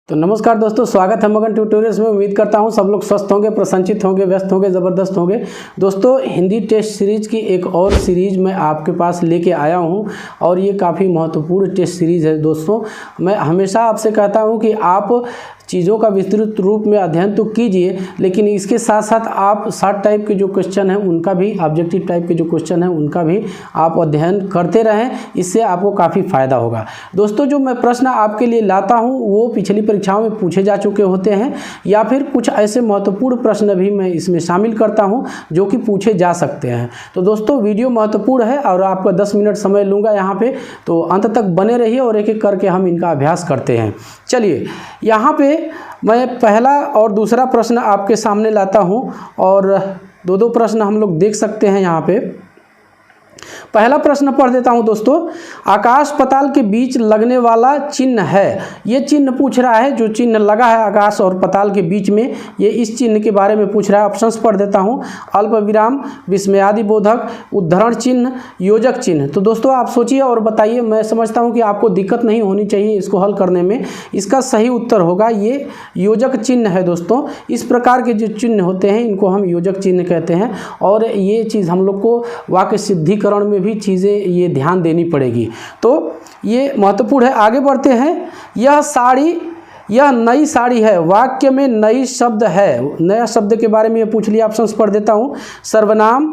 तो नमस्कार दोस्तों, स्वागत है मगन ट्यूटोरियल्स में। उम्मीद करता हूं सब लोग स्वस्थ होंगे, प्रसन्नचित होंगे, व्यस्त होंगे, ज़बरदस्त होंगे। दोस्तों, हिंदी टेस्ट सीरीज़ की एक और सीरीज़ मैं आपके पास लेके आया हूं और ये काफ़ी महत्वपूर्ण टेस्ट सीरीज़ है। दोस्तों, मैं हमेशा आपसे कहता हूं कि आप चीज़ों का विस्तृत रूप में अध्ययन तो कीजिए, लेकिन इसके साथ साथ आप शॉर्ट टाइप के जो क्वेश्चन हैं उनका भी, ऑब्जेक्टिव टाइप के जो क्वेश्चन हैं उनका भी आप अध्ययन करते रहें। इससे आपको काफ़ी फ़ायदा होगा। दोस्तों, जो मैं प्रश्न आपके लिए लाता हूं वो पिछली परीक्षाओं में पूछे जा चुके होते हैं, या फिर कुछ ऐसे महत्वपूर्ण प्रश्न भी मैं इसमें शामिल करता हूं जो कि पूछे जा सकते हैं। तो दोस्तों, वीडियो महत्वपूर्ण है और आपका 10 मिनट समय लूँगा यहाँ पे, तो अंत तक बने रहिए और एक एक करके हम इनका अभ्यास करते हैं। चलिए, यहाँ पे मैं पहला और दूसरा प्रश्न आपके सामने लाता हूं और दो प्रश्न हम लोग देख सकते हैं। यहाँ पे पहला प्रश्न पढ़ देता हूं दोस्तों। आकाश पाताल के बीच लगने वाला चिन्ह है, ये चिन्ह पूछ रहा है, जो चिन्ह लगा है आकाश और पाताल के बीच में, ये इस चिन्ह के बारे में पूछ रहा है। ऑप्शंस पढ़ देता हूं। अल्प विराम, विस्मयादि बोधक, उद्धरण चिन्ह, योजक चिन्ह। तो दोस्तों, आप सोचिए और बताइए। मैं समझता हूं कि आपको दिक्कत नहीं होनी चाहिए इसको हल करने में। इसका सही उत्तर होगा ये योजक चिन्ह है। दोस्तों, इस प्रकार के जो चिन्ह होते हैं इनको हम योजक चिन्ह कहते हैं और ये चीज़ हम लोग को वाक्य सिद्धिकरण में भी चीज़ें ये ध्यान देनी पड़ेगी। तो ये महत्वपूर्ण है। आगे बढ़ते हैं। यह नई साड़ी है, वाक्य में नई शब्द है। नया शब्द के बारे में ये पूछ लिया। ऑप्शंस पढ़ देता हूँ। सर्वनाम,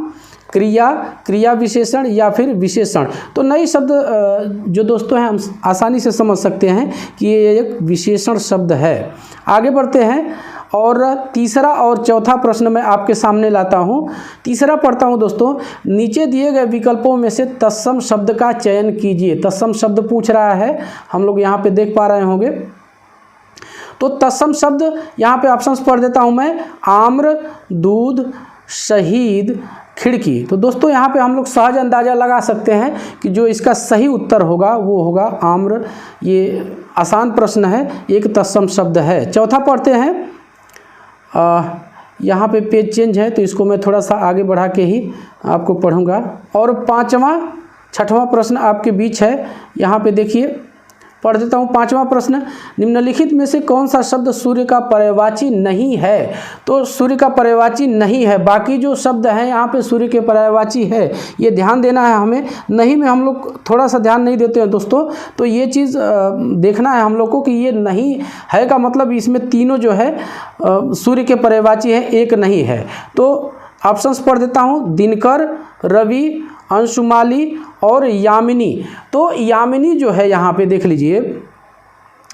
क्रिया, क्रिया विशेषण या फिर विशेषण। तो नई शब्द जो दोस्तों हैं हम आसानी से समझ सकते हैं कि ये एक विशेषण शब्द है। आगे बढ़ते हैं और तीसरा और चौथा प्रश्न मैं आपके सामने लाता हूं। तीसरा पढ़ता हूं दोस्तों। नीचे दिए गए विकल्पों में से तत्सम शब्द का चयन कीजिए। तत्सम शब्द पूछ रहा है, हम लोग यहाँ पे देख पा रहे होंगे। तो तत्सम शब्द यहाँ पे ऑप्शंस पढ़ देता हूं मैं। आम्र, दूध, शहीद, खिड़की। तो दोस्तों, यहाँ पे हम लोग सहज अंदाज़ा लगा सकते हैं कि जो इसका सही उत्तर होगा वो होगा आम्र। ये आसान प्रश्न है, एक तत्सम शब्द है। चौथा पढ़ते हैं। यहाँ पे पेज चेंज है तो इसको मैं थोड़ा सा आगे बढ़ा के ही आपको पढ़ूंगा। और छठवां प्रश्न आपके बीच है। यहाँ पे देखिए, पढ़ देता हूँ। पांचवा प्रश्न। निम्नलिखित में से कौन सा शब्द सूर्य का पर्यायवाची नहीं है? तो सूर्य का पर्यायवाची नहीं है। बाकी जो शब्द हैं यहाँ पे सूर्य के पर्यायवाची है, ये ध्यान देना है हमें। नहीं में हम लोग थोड़ा सा ध्यान नहीं देते हैं दोस्तों, तो ये चीज़ देखना है हम लोग को कि ये नहीं है का मतलब इसमें तीनों जो है सूर्य के पर्यायवाची है, एक नहीं है। तो ऑप्शंस पढ़ देता हूँ। दिनकर, रवि, अंशुमाली और यामिनी। तो यामिनी जो है यहाँ पे देख लीजिए,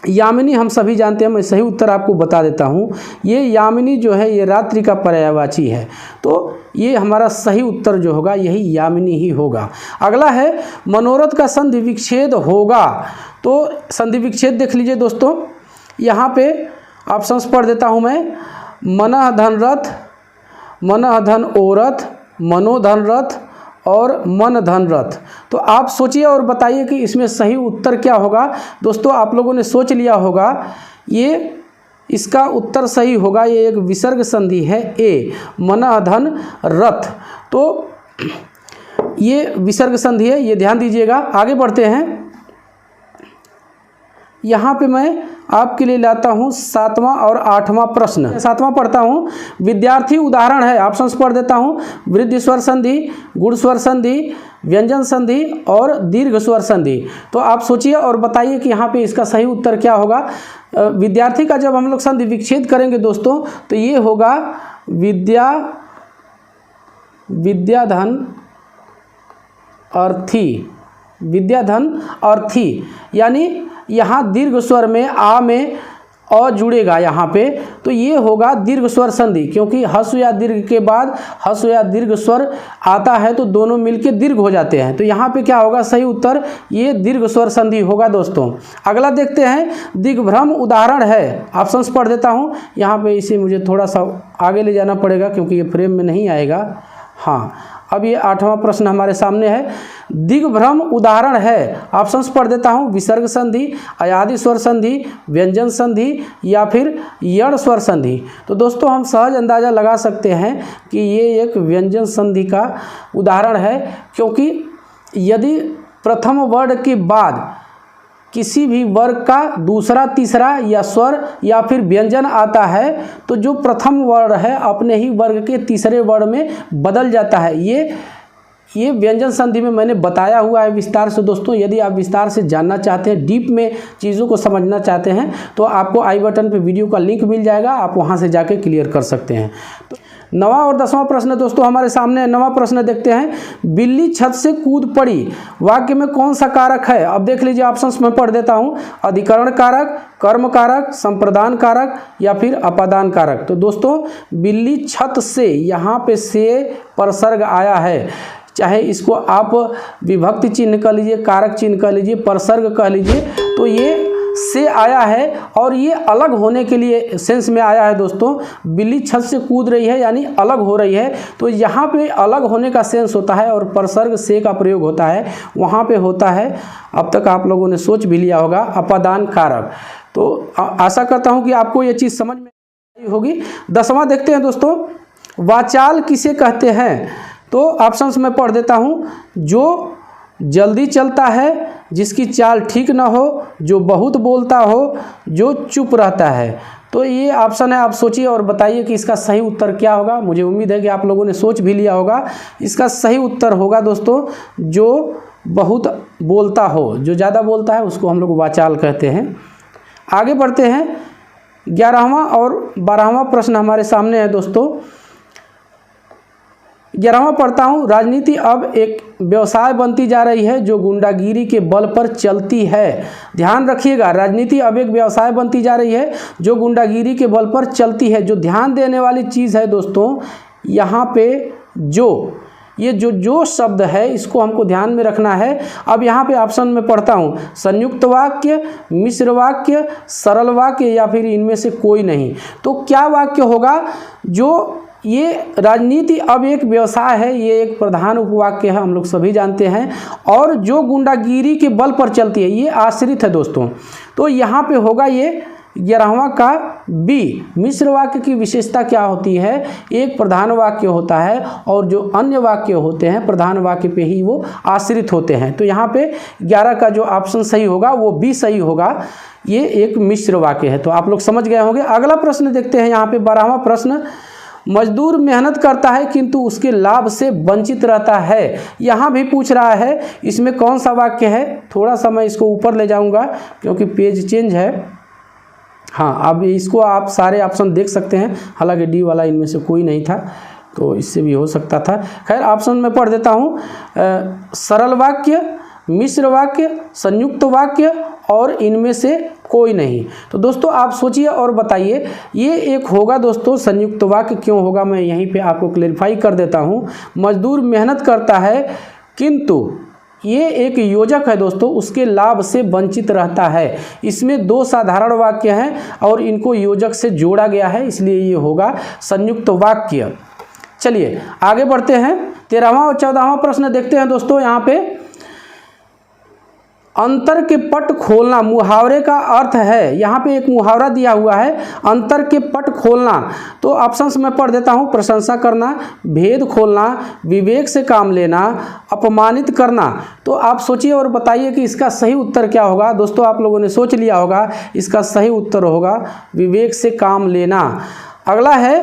यामिनी हम सभी जानते हैं। मैं सही उत्तर आपको बता देता हूँ। ये यामिनी जो है ये रात्रि का पर्यायवाची है। तो ये हमारा सही उत्तर जो होगा यही यामिनी ही होगा। अगला है मनोरथ का संधि विच्छेद होगा। तो संधि विच्छेद देख लीजिए दोस्तों। यहाँ पे ऑप्शंस पढ़ देता हूँ मैं। मनः धन रथ, मनः धन ओरथ, मनोधन रथ और मन धन रथ। तो आप सोचिए और बताइए कि इसमें सही उत्तर क्या होगा। दोस्तों, आप लोगों ने सोच लिया होगा, ये इसका उत्तर सही होगा। ये एक विसर्ग संधि है, ए, मनः धन रथ। तो ये विसर्ग संधि है, ये ध्यान दीजिएगा। आगे बढ़ते हैं। यहाँ पे मैं आपके लिए लाता हूँ सातवां और आठवां प्रश्न। सातवां पढ़ता हूँ। विद्यार्थी उदाहरण है। ऑप्शंस पढ़ देता हूँ। वृद्धि स्वर संधि, गुण स्वर संधि, व्यंजन संधि और दीर्घ स्वर संधि। तो आप सोचिए और बताइए कि यहाँ पे इसका सही उत्तर क्या होगा। विद्यार्थी का जब हम लोग संधि विच्छेद करेंगे दोस्तों, तो ये होगा विद्याधन अर्थी, विद्याधन अर्थी। यानी यहाँ दीर्घ स्वर में आ में अ जुड़ेगा यहाँ पे, तो ये होगा दीर्घ स्वर संधि। क्योंकि हस्व या दीर्घ के बाद हस्व या दीर्घ स्वर आता है तो दोनों मिलके दीर्घ हो जाते हैं। तो यहाँ पे क्या होगा सही उत्तर, ये दीर्घ स्वर संधि होगा दोस्तों। अगला देखते हैं। दिग्भ्रम उदाहरण है। ऑप्शंस पढ़ देता हूँ। यहाँ पे इसे मुझे थोड़ा सा आगे ले जाना पड़ेगा क्योंकि ये फ्रेम में नहीं आएगा। हाँ, अब ये आठवां प्रश्न हमारे सामने है। दिग्भ्रम उदाहरण है। ऑप्शंस पढ़ देता हूँ। विसर्ग संधि, अयादि स्वर संधि, व्यंजन संधि या फिर यण स्वर संधि। तो दोस्तों, हम सहज अंदाज़ा लगा सकते हैं कि ये एक व्यंजन संधि का उदाहरण है, क्योंकि यदि प्रथम वर्ण के बाद किसी भी वर्ग का दूसरा तीसरा या स्वर या फिर व्यंजन आता है तो जो प्रथम वर्ण है अपने ही वर्ग के तीसरे वर्ण में बदल जाता है। ये व्यंजन संधि में मैंने बताया हुआ है विस्तार से दोस्तों। यदि आप विस्तार से जानना चाहते हैं, डीप में चीज़ों को समझना चाहते हैं तो आपको आई बटन पे वीडियो का लिंक मिल जाएगा, आप वहां से जाके क्लियर कर सकते हैं। तो 9वां और 10वां प्रश्न दोस्तों हमारे सामने है। 9वां प्रश्न देखते हैं। बिल्ली छत से कूद पड़ी, वाक्य में कौन सा कारक है? अब देख लीजिए, ऑप्शंस में पढ़ देता हूं। अधिकरण कारक, कर्म कारक, संप्रदान कारक या फिर अपादान कारक। तो दोस्तों बिल्ली छत से, यहाँ पे से परसर्ग आया है, चाहे इसको आप विभक्ति चिन्ह कह लीजिए, कारक चिन्ह कह लीजिए, परसर्ग कह लीजिए, तो ये से आया है और ये अलग होने के लिए सेंस में आया है दोस्तों। बिल्ली छत से कूद रही है यानी अलग हो रही है, तो यहाँ पे अलग होने का सेंस होता है और परसर्ग से का प्रयोग होता है, वहाँ पे होता है, अब तक आप लोगों ने सोच भी लिया होगा, अपादान कारक। तो आशा करता हूँ कि आपको ये चीज़ समझ में आई होगी। 10वां देखते हैं दोस्तों। वाचाल किसे कहते हैं? तो ऑप्शंस में पढ़ देता हूँ। जो जल्दी चलता है, जिसकी चाल ठीक ना हो, जो बहुत बोलता हो, जो चुप रहता है। तो ये ऑप्शन है, आप सोचिए और बताइए कि इसका सही उत्तर क्या होगा। मुझे उम्मीद है कि आप लोगों ने सोच भी लिया होगा। इसका सही उत्तर होगा दोस्तों जो बहुत बोलता हो, जो ज़्यादा बोलता है उसको हम लोग वाचाल कहते हैं। आगे बढ़ते हैं। 11वां और 12वां प्रश्न हमारे सामने है दोस्तों। 11वां पढ़ता हूँ। राजनीति अब एक व्यवसाय बनती जा रही है जो गुंडागिरी के बल पर चलती है। ध्यान रखिएगा, राजनीति अब एक व्यवसाय बनती जा रही है जो गुंडागिरी के बल पर चलती है। जो ध्यान देने वाली चीज़ है दोस्तों, यहाँ पे ये जो शब्द है इसको हमको ध्यान में रखना है। अब यहाँ पे ऑप्शन में पढ़ता हूँ। संयुक्त वाक्य, मिश्र वाक्य, सरल वाक्य या फिर इनमें से कोई नहीं। तो क्या वाक्य होगा? जो ये राजनीति अब एक व्यवसाय है, ये एक प्रधान उपवाक्य है, हम लोग सभी जानते हैं। और जो गुंडागिरी के बल पर चलती है, ये आश्रित है दोस्तों। तो यहाँ पे होगा ये 11वां का बी। मिश्र वाक्य की विशेषता क्या होती है? एक प्रधान वाक्य होता है और जो अन्य वाक्य होते हैं प्रधान वाक्य पे ही वो आश्रित होते हैं। तो यहाँ पे 11 का जो ऑप्शन सही होगा वो बी सही होगा। ये एक मिश्र वाक्य है। तो आप लोग समझ गए होंगे। अगला प्रश्न देखते हैं। यहाँ पे 12वां प्रश्न। मजदूर मेहनत करता है किंतु उसके लाभ से वंचित रहता है, यहाँ भी पूछ रहा है। इसमें कौन सा वाक्य है? थोड़ा सा मैं इसको ऊपर ले जाऊंगा क्योंकि पेज चेंज है। हाँ, अब इसको आप सारे ऑप्शन देख सकते हैं, हालांकि डी वाला इनमें से कोई नहीं था तो इससे भी हो सकता था। खैर ऑप्शन में पढ़ देता हूँ। सरल वाक्य, मिश्र वाक्य, संयुक्त वाक्य और इनमें से कोई नहीं। तो दोस्तों आप सोचिए और बताइए। ये एक होगा दोस्तों संयुक्त वाक्य। क्यों होगा मैं यहीं पे आपको क्लेरिफाई कर देता हूँ। मजदूर मेहनत करता है किंतु ये एक योजक है दोस्तों, उसके लाभ से वंचित रहता है। इसमें 2 साधारण वाक्य हैं और इनको योजक से जोड़ा गया है, इसलिए ये होगा संयुक्त वाक्य। चलिए आगे बढ़ते हैं। 13वां और 14वां प्रश्न देखते हैं दोस्तों। यहाँ पे अंतर के पट खोलना मुहावरे का अर्थ है। यहाँ पे एक मुहावरा दिया हुआ है, अंतर के पट खोलना। तो ऑप्शंस में पढ़ देता हूँ। प्रशंसा करना, भेद खोलना, विवेक से काम लेना, अपमानित करना। तो आप सोचिए और बताइए कि इसका सही उत्तर क्या होगा। दोस्तों आप लोगों ने सोच लिया होगा, इसका सही उत्तर होगा विवेक से काम लेना। अगला है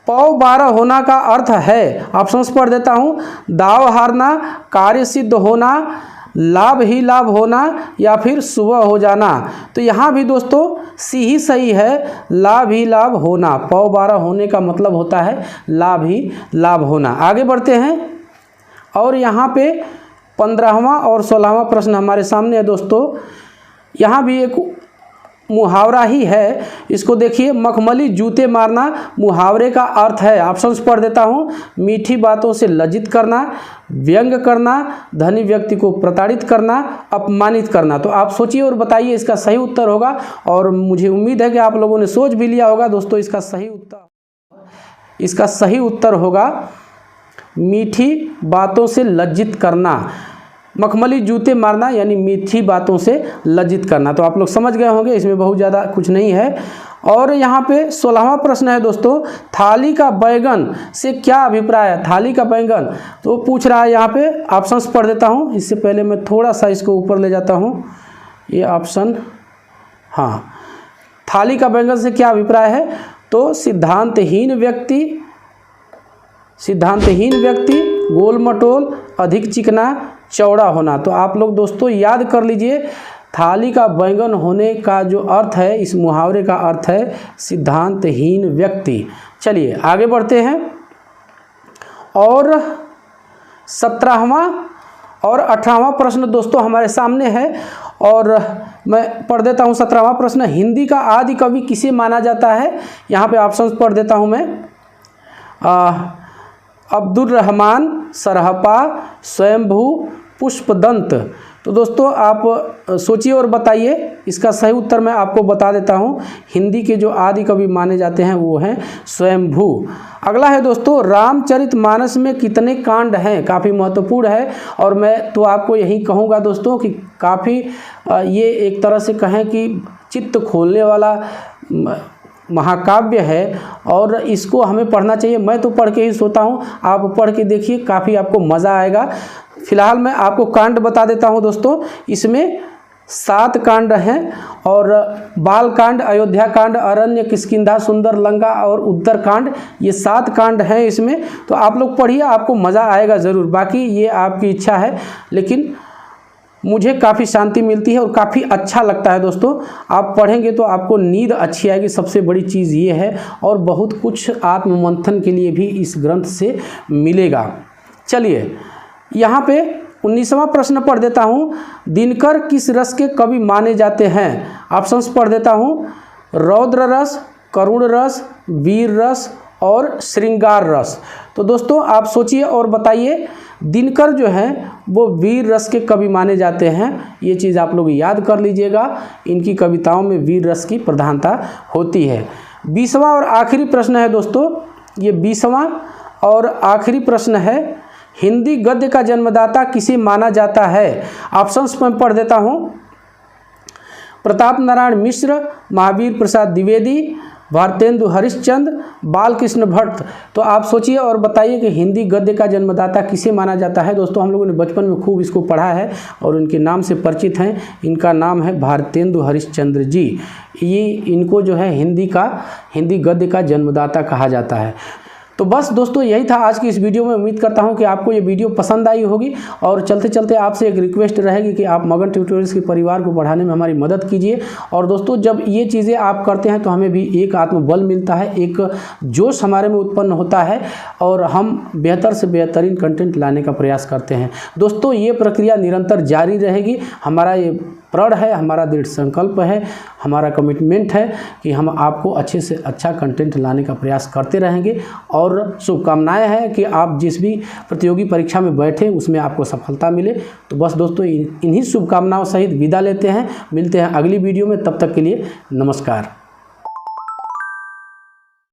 पौ 12 होना का अर्थ है। ऑप्शंस पढ़ देता हूँ। दाव हारना, कार्य सिद्ध होना, लाभ ही लाभ होना या फिर सुबह हो जाना। तो यहाँ भी दोस्तों सी ही सही है, लाभ ही लाभ होना। पौ 12 होने का मतलब होता है लाभ ही लाभ होना। आगे बढ़ते हैं और यहाँ पे 15वां और 16वां प्रश्न हमारे सामने है दोस्तों। यहाँ भी एक मुहावरा ही है, इसको देखिए। मखमली जूते मारना मुहावरे का अर्थ है। ऑप्शंस पढ़ देता हूँ। मीठी बातों से लज्जित करना, व्यंग करना, धनी व्यक्ति को प्रताड़ित करना, अपमानित करना। तो आप सोचिए और बताइए इसका सही उत्तर होगा। और मुझे उम्मीद है कि आप लोगों ने सोच भी लिया होगा दोस्तों। इसका सही उत्तर होगा मीठी बातों से लज्जित करना। मखमली जूते मारना यानी मीठी बातों से लज्जित करना। तो आप लोग समझ गए होंगे, इसमें बहुत ज़्यादा कुछ नहीं है। और यहाँ पे 16वां प्रश्न है दोस्तों। थाली का बैंगन से क्या अभिप्राय है? थाली का बैंगन तो पूछ रहा है यहाँ पे। ऑप्शंस पढ़ देता हूँ। इससे पहले मैं थोड़ा सा इसको ऊपर ले जाता हूँ। ये ऑप्शन, हाँ। थाली का बैंगन से क्या अभिप्राय है? तो सिद्धांतहीन व्यक्ति, गोल मटोल, अधिक चिकना, चौड़ा होना। तो आप लोग दोस्तों याद कर लीजिए, थाली का बैंगन होने का जो अर्थ है, इस मुहावरे का अर्थ है सिद्धांतहीन व्यक्ति। चलिए आगे बढ़ते हैं। और 17वां और 18वां प्रश्न दोस्तों हमारे सामने है, और मैं पढ़ देता हूँ 17वां प्रश्न। हिंदी का आदि कवि किसे माना जाता है? यहाँ पे ऑप्शंस पढ़ देता हूँ मैं। अब्दुल रहमान, सरहपा, स्वयंभू, पुष्पदंत। तो दोस्तों आप सोचिए और बताइए। इसका सही उत्तर मैं आपको बता देता हूँ। हिंदी के जो आदि कवि माने जाते हैं वो हैं स्वयंभू। अगला है दोस्तों, रामचरितमानस में कितने कांड हैं? काफ़ी महत्वपूर्ण है, और मैं तो आपको यही कहूँगा दोस्तों कि काफ़ी ये एक तरह से कहें कि चित्त खोलने वाला महाकाव्य है, और इसको हमें पढ़ना चाहिए। मैं तो पढ़ के ही सोता हूँ, आप पढ़ के देखिए, काफ़ी आपको मज़ा आएगा। फिलहाल मैं आपको कांड बता देता हूँ दोस्तों। इसमें 7 कांड हैं, और बाल कांड, अयोध्या कांड, अरण्य, किष्किंधा, सुंदर लंका और उत्तर कांड, ये 7 कांड हैं इसमें। तो आप लोग पढ़िए, आपको मज़ा आएगा ज़रूर। बाकी ये आपकी इच्छा है, लेकिन मुझे काफ़ी शांति मिलती है और काफ़ी अच्छा लगता है दोस्तों। आप पढ़ेंगे तो आपको नींद अच्छी आएगी, सबसे बड़ी चीज़ ये है, और बहुत कुछ आत्ममंथन के लिए भी इस ग्रंथ से मिलेगा। चलिए यहाँ पे 19वां प्रश्न पढ़ देता हूँ। दिनकर किस रस के कवि माने जाते हैं? ऑप्शंस पढ़ देता हूँ। रौद्र रस, करुण रस, वीर रस और श्रृंगार रस। तो दोस्तों आप सोचिए और बताइए। दिनकर जो हैं वो वीर रस के कवि माने जाते हैं, ये चीज़ आप लोग याद कर लीजिएगा। इनकी कविताओं में वीर रस की प्रधानता होती है। 20वां और आखिरी प्रश्न है दोस्तों, ये 20वां और आखिरी प्रश्न है। हिंदी गद्य का जन्मदाता किसे माना जाता है? ऑप्शंस मैं पढ़ देता हूँ। प्रताप नारायण मिश्र, महावीर प्रसाद द्विवेदी, भारतेंदु हरिश्चंद्र, बालकृष्ण भट्ट। तो आप सोचिए और बताइए कि हिंदी गद्य का जन्मदाता किसे माना जाता है। दोस्तों हम लोगों ने बचपन में खूब इसको पढ़ा है और उनके नाम से परिचित हैं। इनका नाम है भारतेंदु हरिश्चंद्र जी। ये इनको जो है हिंदी गद्य का जन्मदाता कहा जाता है। तो बस दोस्तों यही था आज की इस वीडियो में। उम्मीद करता हूं कि आपको ये वीडियो पसंद आई होगी, और चलते चलते आपसे एक रिक्वेस्ट रहेगी कि आप मगन ट्यूटोरियल्स के परिवार को बढ़ाने में हमारी मदद कीजिए। और दोस्तों जब ये चीज़ें आप करते हैं तो हमें भी एक आत्मबल मिलता है, एक जोश हमारे में उत्पन्न होता है, और हम बेहतर से बेहतरीन कंटेंट लाने का प्रयास करते हैं। दोस्तों ये प्रक्रिया निरंतर जारी रहेगी। हमारा ये प्रण है, हमारा दृढ़ संकल्प है, हमारा कमिटमेंट है कि हम आपको अच्छे से अच्छा कंटेंट लाने का प्रयास करते रहेंगे। और शुभकामनाएं हैं कि आप जिस भी प्रतियोगी परीक्षा में बैठे उसमें आपको सफलता मिले। तो बस दोस्तों इन्हीं शुभकामनाओं सहित विदा लेते हैं। मिलते हैं अगली वीडियो में, तब तक के लिए नमस्कार।